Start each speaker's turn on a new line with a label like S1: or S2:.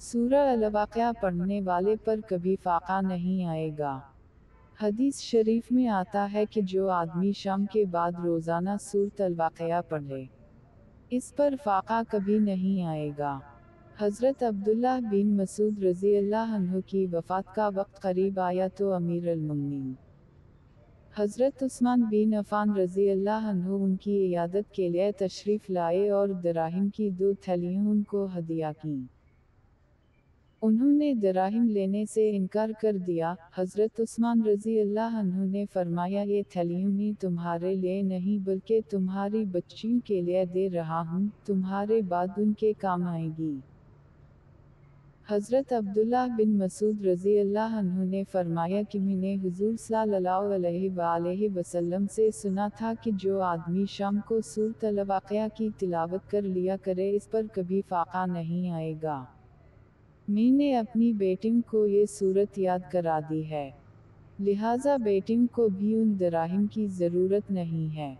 S1: سورہ الواقعہ پڑھنے والے پر کبھی فاقہ نہیں آئے گا۔ حدیث شریف میں آتا ہے کہ جو آدمی شام کے بعد روزانہ سورۃ الواقعہ پڑھے، اس پر فاقہ کبھی نہیں آئے گا۔ حضرت عبداللہ بن مسعود رضی اللہ عنہ کی وفات کا وقت قریب آیا تو امیر المومنین حضرت عثمان بن عفان رضی اللہ عنہ ان کی عیادت کے لیے تشریف لائے اور دراہم کی 2 تھیلیاں ان کو ہدیہ کیں۔ انہوں نے دراہم لینے سے انکار کر دیا۔ حضرت عثمان رضی اللہ عنہ نے فرمایا یہ تھیلیاں میں تمہارے لیے نہیں بلکہ تمہاری بچیوں کے لیے دے رہا ہوں، تمہارے بعد ان کے کام آئیں گی۔ حضرت عبداللہ بن مسعود رضی اللہ عنہ نے فرمایا کہ میں نے حضور صلی اللہ علیہ وآلہ وسلم سے سنا تھا کہ جو آدمی شام کو سورۃ الواقعہ کی تلاوت کر لیا کرے اس پر کبھی فاقہ نہیں آئے گا۔ میں نے اپنی بیٹیوں کو یہ سورت یاد کرا دی ہے، لہٰذا بیٹیوں کو بھی ان دراہم کی ضرورت نہیں ہے۔